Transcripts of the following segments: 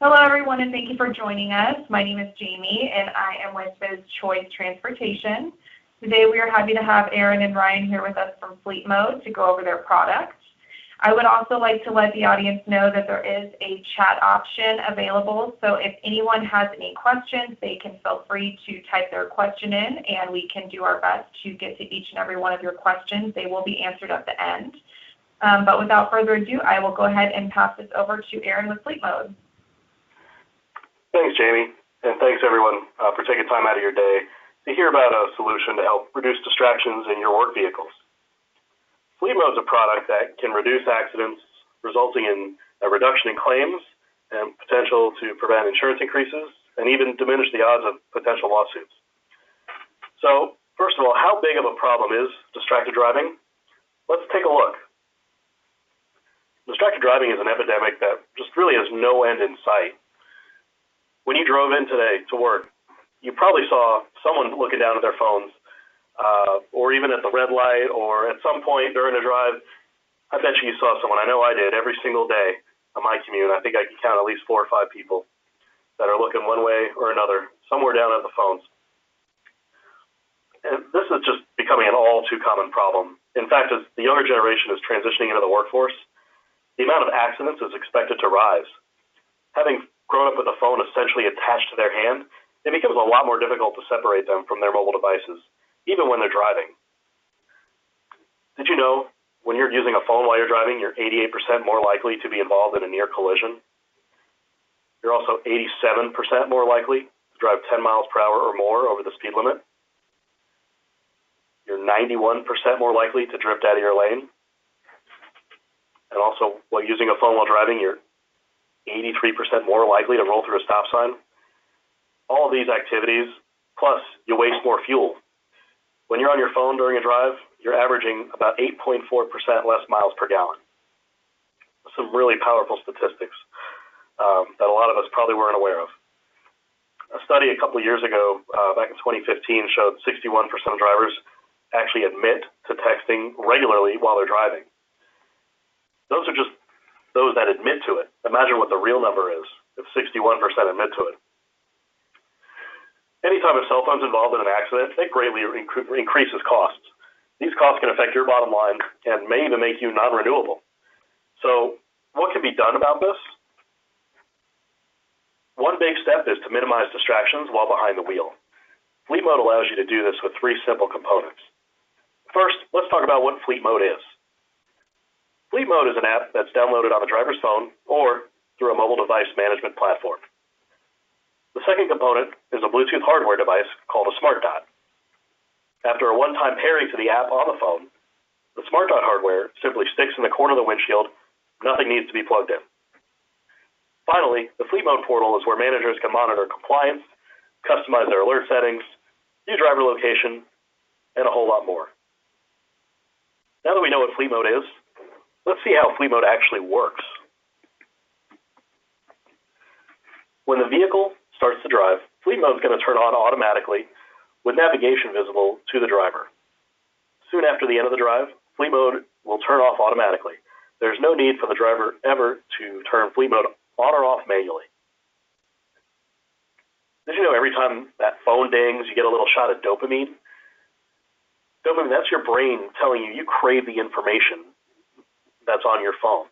Hello, everyone, and thank you for joining us. My name is Jamie, and I am with Biz Choice Transportation. Today, we are happy to have Aaron and Ryan here with us from Fleetmode to go over their product. I would also like to let the audience know that there is a chat option available, so if anyone has any questions, they can feel free to type their question in, and we can do our best to get to each and every one of your questions. They will be answered at the end. But without further ado, I will go ahead and pass this over to Aaron with Fleetmode. Thanks, Jamie, and thanks everyone for taking time out of your day to hear about a solution to help reduce distractions in your work vehicles. Fleetmode is a product that can reduce accidents, resulting in a reduction in claims and potential to prevent insurance increases and even diminish the odds of potential lawsuits. So, first of all, how big of a problem is distracted driving? Let's take a look. Distracted driving is an epidemic that just really has no end in sight. When you drove in today to work, you probably saw someone looking down at their phones, or even at the red light, or at some point during a drive. I bet you saw someone. I know I did every single day on my commute. I think I can count at least 4 or 5 people that are looking one way or another, somewhere down at the phones. And this is just becoming an all too common problem. In fact, as the younger generation is transitioning into the workforce, the amount of accidents is expected to rise. Having grown up with a phone essentially attached to their hand, it becomes a lot more difficult to separate them from their mobile devices, even when they're driving. Did you know when you're using a phone while you're driving, you're 88% more likely to be involved in a near collision? You're also 87% more likely to drive 10 miles per hour or more over the speed limit. You're 91% more likely to drift out of your lane. And also, while using a phone while driving, you're 83% more likely to roll through a stop sign. All of these activities, plus you waste more fuel. When you're on your phone during a drive, you're averaging about 8.4% less miles per gallon. Some really powerful statistics that a lot of us probably weren't aware of. A study a couple of years ago, back in 2015, showed 61% of drivers actually admit to texting regularly while they're driving. Those are just those that admit to it. Imagine what the real number is if 61% admit to it. Anytime a cell phone's involved in an accident, it greatly increases costs. These costs can affect your bottom line and may even make you non-renewable. So what can be done about this? One big step is to minimize distractions while behind the wheel. Fleetmode allows you to do this with 3 simple components. First, let's talk about what Fleetmode is. Fleetmode is an app that's downloaded on the driver's phone or through a mobile device management platform. The second component is a Bluetooth hardware device called a Smart Dot. After a one-time pairing to the app on the phone, the Smart Dot hardware simply sticks in the corner of the windshield. Nothing needs to be plugged in. Finally, the Fleetmode portal is where managers can monitor compliance, customize their alert settings, view driver location, and a whole lot more. Now that we know what Fleetmode is, let's see how Fleetmode actually works. When the vehicle starts to drive, Fleetmode is going to turn on automatically with navigation visible to the driver. Soon after the end of the drive, Fleetmode will turn off automatically. There's no need for the driver ever to turn Fleetmode on or off manually. Did you know every time that phone dings, you get a little shot of dopamine? Dopamine, that's your brain telling you crave the information that's on your phone.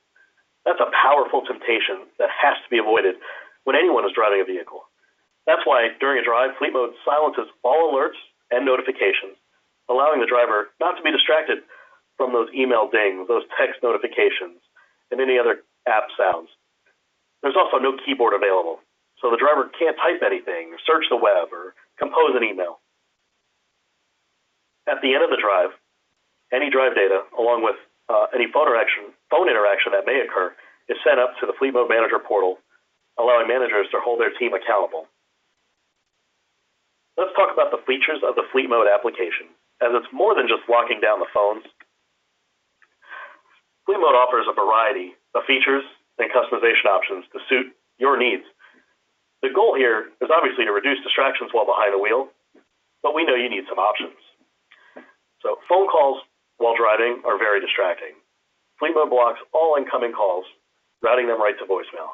That's a powerful temptation that has to be avoided when anyone is driving a vehicle. That's why during a drive, Fleetmode silences all alerts and notifications, allowing the driver not to be distracted from those email dings, those text notifications, and any other app sounds. There's also no keyboard available, so the driver can't type anything, or search the web, or compose an email. At the end of the drive, any drive data, along with any phone interaction that may occur, is sent up to the Fleetmode Manager portal, allowing managers to hold their team accountable. Let's talk about the features of the Fleetmode application, as it's more than just locking down the phones. Fleetmode offers a variety of features and customization options to suit your needs. The goal here is obviously to reduce distractions while behind the wheel, but we know you need some options. So phone calls while driving are very distracting. Fleetmode blocks all incoming calls, routing them right to voicemail.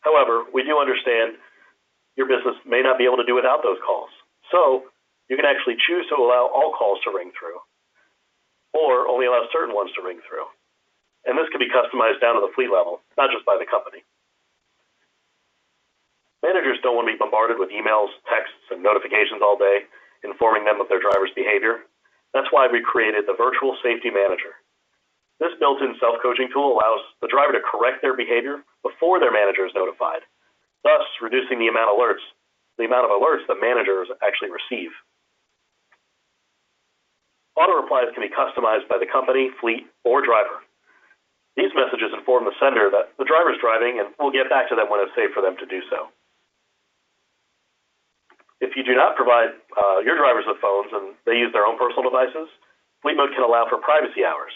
However, we do understand your business may not be able to do without those calls. So you can actually choose to allow all calls to ring through, or only allow certain ones to ring through. And this can be customized down to the fleet level, not just by the company. Managers don't want to be bombarded with emails, texts, and notifications all day, informing them of their driver's behavior. That's why we created the Virtual Safety Manager. This built-in self-coaching tool allows the driver to correct their behavior before their manager is notified, thus reducing the amount of alerts that managers actually receive. Auto replies can be customized by the company, fleet, or driver. These messages inform the sender that the driver is driving and will get back to them when it's safe for them to do so. If you do not provide your drivers with phones and they use their own personal devices, Fleetmode can allow for privacy hours.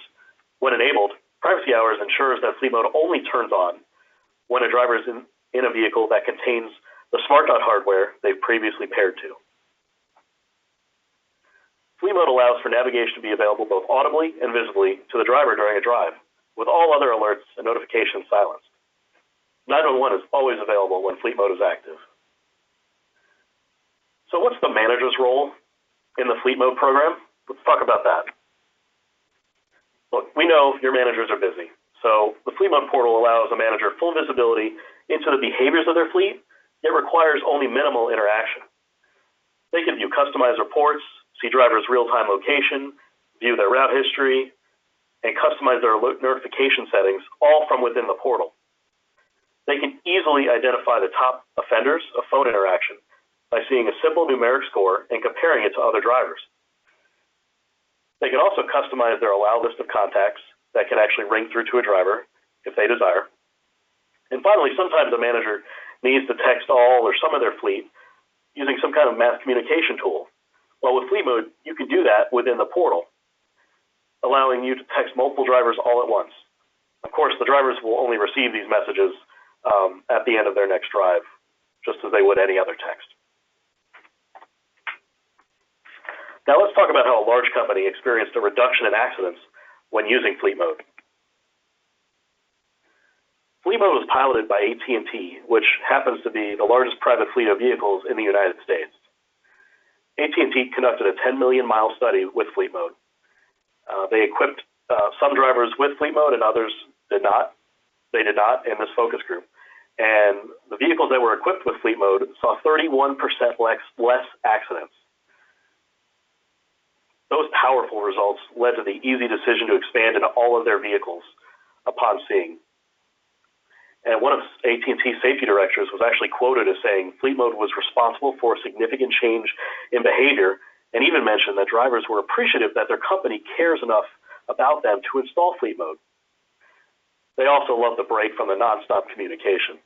When enabled, privacy hours ensures that Fleetmode only turns on when a driver is in a vehicle that contains the smart hardware they've previously paired to. Fleetmode allows for navigation to be available both audibly and visibly to the driver during a drive, with all other alerts and notifications silenced. 911 is always available when Fleetmode is active. So what's the manager's role in the Fleetmode program? Let's talk about that. Look, we know your managers are busy, so the Fleetmode portal allows a manager full visibility into the behaviors of their fleet. It requires only minimal interaction. They can view customized reports, see drivers' real-time location, view their route history, and customize their alert notification settings, all from within the portal. They can easily identify the top offenders of phone interaction by seeing a simple numeric score and comparing it to other drivers. They can also customize their allow list of contacts that can actually ring through to a driver if they desire. And finally, sometimes a manager needs to text all or some of their fleet using some kind of mass communication tool. Well, with Fleetmode, you can do that within the portal, allowing you to text multiple drivers all at once. Of course, the drivers will only receive these messages at the end of their next drive, just as they would any other text. Now let's talk about how a large company experienced a reduction in accidents when using Fleetmode. Fleetmode was piloted by AT&T, which happens to be the largest private fleet of vehicles in the United States. AT&T conducted a 10 million mile study with Fleetmode. They equipped some drivers with Fleetmode and others did not. They did not in this focus group. And the vehicles that were equipped with Fleetmode saw 31% less accidents. Those powerful results led to the easy decision to expand into all of their vehicles upon seeing. And one of AT&T's safety directors was actually quoted as saying Fleetmode was responsible for a significant change in behavior, and even mentioned that drivers were appreciative that their company cares enough about them to install Fleetmode. They also love the break from the nonstop communication.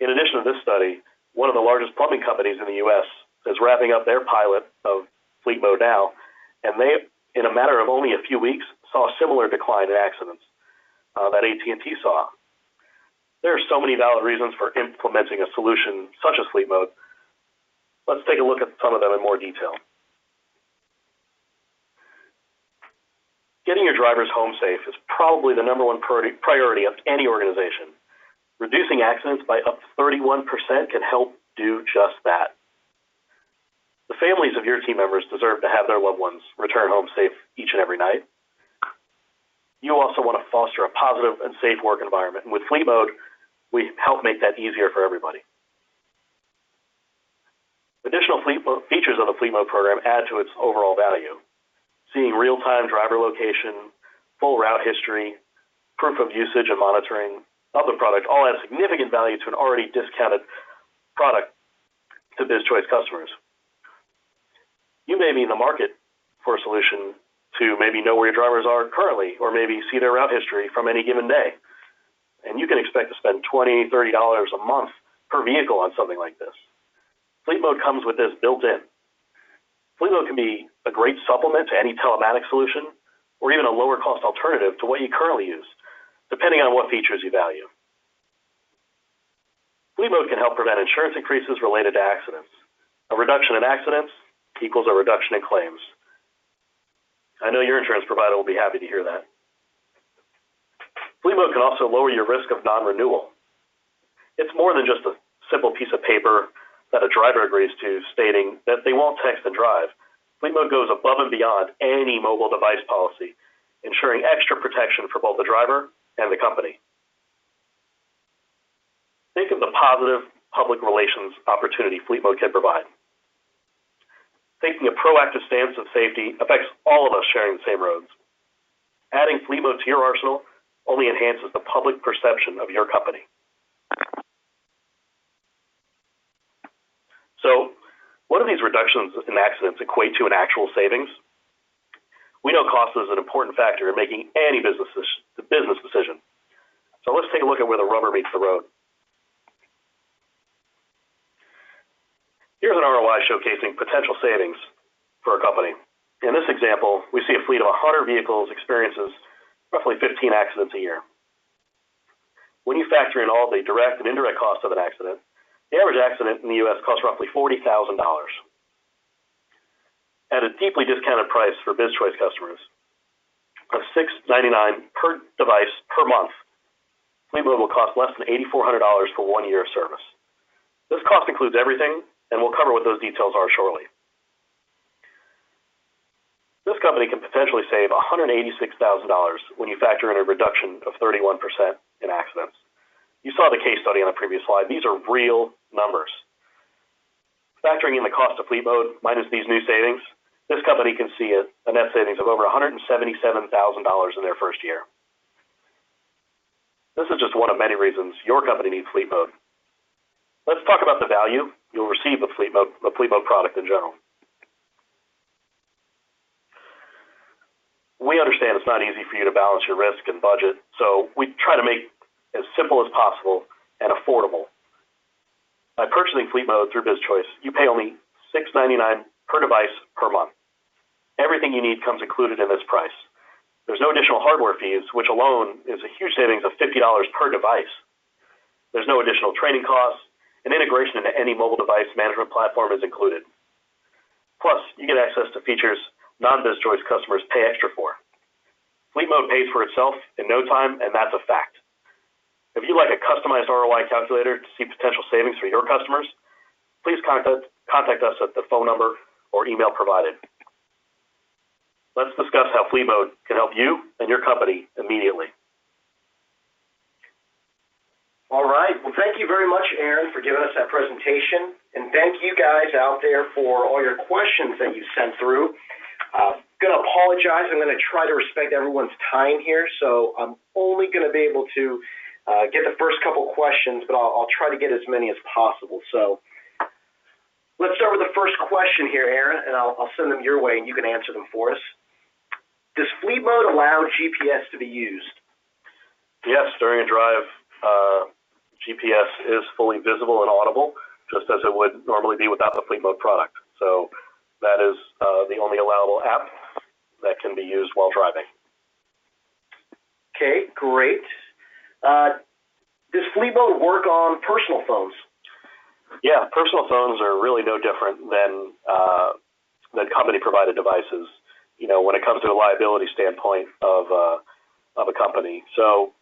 In addition to this study, one of the largest plumbing companies in the U.S. is wrapping up their pilot of Fleetmode now, and they, in a matter of only a few weeks, saw a similar decline in accidents that AT&T saw. There are so many valid reasons for implementing a solution such as Fleetmode. Let's take a look at some of them in more detail. Getting your drivers home safe is probably the number one priority of any organization. Reducing accidents by up to 31% can help do just that. The families of your team members deserve to have their loved ones return home safe each and every night. You also want to foster a positive and safe work environment. And with Fleetmode, we help make that easier for everybody. Additional features of the Fleetmode program add to its overall value. Seeing real-time driver location, full route history, proof of usage and monitoring of the product all add significant value to an already discounted product to BizChoice customers. You may be in the market for a solution to maybe know where your drivers are currently, or maybe see their route history from any given day. And you can expect to spend $20, $30 a month per vehicle on something like this. Fleetmode comes with this built in. Fleetmode can be a great supplement to any telematics solution, or even a lower cost alternative to what you currently use, depending on what features you value. Fleetmode can help prevent insurance increases related to accidents. A reduction in accidents equals a reduction in claims. I know your insurance provider will be happy to hear that. Fleetmode can also lower your risk of non-renewal. It's more than just a simple piece of paper that a driver agrees to stating that they won't text and drive. Fleetmode goes above and beyond any mobile device policy, ensuring extra protection for both the driver and the company. Think of the positive public relations opportunity Fleetmode can provide. Taking a proactive stance of safety affects all of us sharing the same roads. Adding Fleetmode to your arsenal only enhances the public perception of your company. So, what do these reductions in accidents equate to in actual savings? We know cost is an important factor in making any business decision. So let's take a look at where the rubber meets the road. Here's an ROI showcasing potential savings for a company. In this example, we see a fleet of 100 vehicles experiences roughly 15 accidents a year. When you factor in all the direct and indirect costs of an accident, the average accident in the U.S. costs roughly $40,000. At a deeply discounted price for BizChoice customers of $6.99 per device per month, Fleetmode will cost less than $8,400 for 1 year of service. This cost includes everything, and we'll cover what those details are shortly. This company can potentially save $186,000 when you factor in a reduction of 31% in accidents. You saw the case study on the previous slide. These are real numbers. Factoring in the cost of Fleetmode minus these new savings, this company can see a net savings of over $177,000 in their first year. This is just one of many reasons your company needs Fleetmode. Let's talk about the value you'll receive with the Fleetmode product in general. We understand it's not easy for you to balance your risk and budget, so we try to make it as simple as possible and affordable. By purchasing Fleetmode through BizChoice, you pay only $6.99 per device per month. Everything you need comes included in this price. There's no additional hardware fees, which alone is a huge savings of $50 per device. There's no additional training costs, and integration into any mobile device management platform is included. Plus, you get access to features non-BizChoice customers pay extra for. Fleetmode pays for itself in no time, and that's a fact. If you'd like a customized ROI calculator to see potential savings for your customers, please contact us at the phone number or email provided. Let's discuss how Fleetmode can help you and your company immediately. All right. Well, thank you very much, Aaron, for giving us that presentation. And thank you guys out there for all your questions that you sent through. I'm going to apologize. I'm going to try to respect everyone's time here. So I'm only going to be able to get the first couple questions, but I'll try to get as many as possible. So let's start with the first question here, Aaron, and I'll send them your way, and you can answer them for us. Does Fleetmode allow GPS to be used? Yes, during a drive, GPS is fully visible and audible, just as it would normally be without the Fleetmode product. So that is the only allowable app that can be used while driving. Okay, great. Does Fleetmode work on personal phones? Yeah, personal phones are really no different than company-provided devices. You know, when it comes to a liability standpoint of a company. So,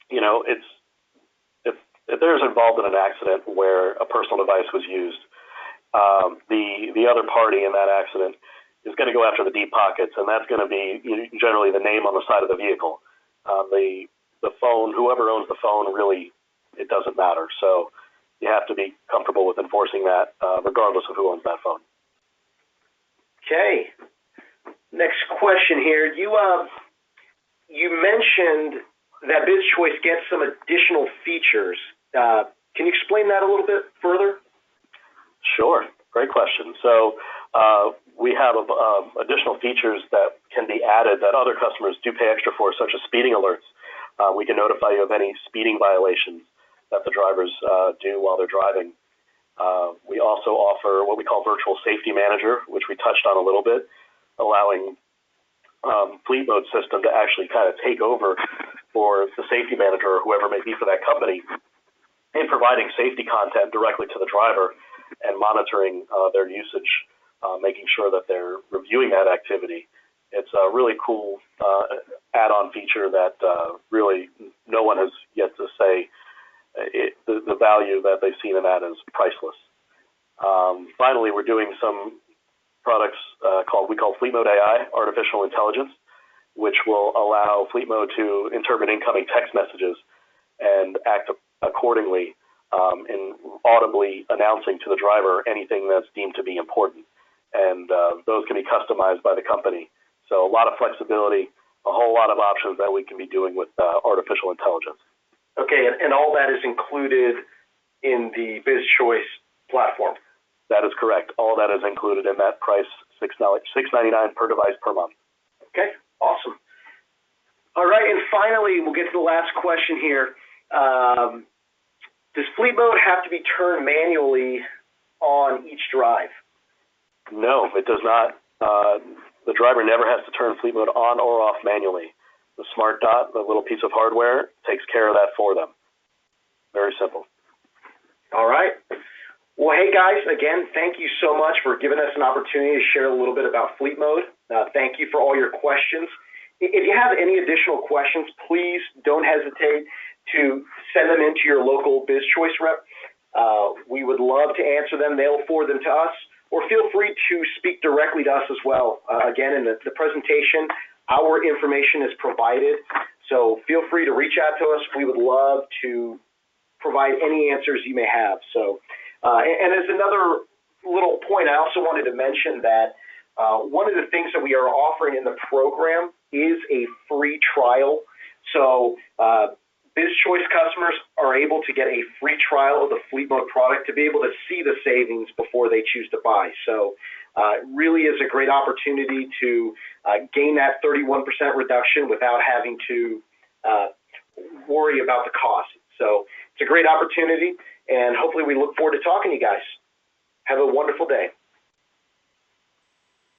you know, if there's involved in an accident where a personal device was used, the other party in that accident is going to go after the deep pockets, and that's going to be generally the name on the side of the vehicle. The phone, whoever owns the phone, really, it doesn't matter. So you have to be comfortable with enforcing that, regardless of who owns that phone. Okay. Next question here. You mentioned that BizChoice gets some additional features. Can you explain that a little bit further? Sure. Great question. So we have additional features that can be added that other customers do pay extra for, such as speeding alerts. We can notify you of any speeding violations that the drivers do while they're driving. We also offer what we call Virtual Safety Manager, which we touched on a little bit, allowing Fleetmode system to actually kind of take over for the safety manager or whoever may be for that company in providing safety content directly to the driver and monitoring their usage, making sure that they're reviewing that activity. It's a really cool add-on feature that really no one has yet to say the value that they've seen in that is priceless. Finally, we're doing some products we call Fleetmode AI, artificial intelligence, which will allow Fleetmode to interpret incoming text messages and act accordingly in audibly announcing to the driver anything that's deemed to be important. And those can be customized by the company. So a lot of flexibility, a whole lot of options that we can be doing with artificial intelligence. Okay, and all that is included in the BizChoice platform. That is correct. All that is included in that price, $6.99 per device per month. Okay, awesome. All right, and finally, we'll get to the last question here. Does Fleetmode have to be turned manually on each drive? No, it does not. The driver never has to turn Fleetmode on or off manually. The smart dot, the little piece of hardware, takes care of that for them. Very simple. All right. Well, hey, guys, again, thank you so much for giving us an opportunity to share a little bit about Fleetmode. Thank you for all your questions. If you have any additional questions, please don't hesitate to send them into your local BizChoice rep. We would love to answer them. They'll forward them to us, or feel free to speak directly to us as well. Again, in the presentation, our information is provided, so feel free to reach out to us. We would love to provide any answers you may have. So, and as another little point, I also wanted to mention that one of the things that we are offering in the program is a free trial. So BizChoice customers are able to get a free trial of the Fleetmode product to be able to see the savings before they choose to buy. So it really is a great opportunity to gain that 31% reduction without having to worry about the cost. So it's a great opportunity, and hopefully we look forward to talking to you guys. Have a wonderful day.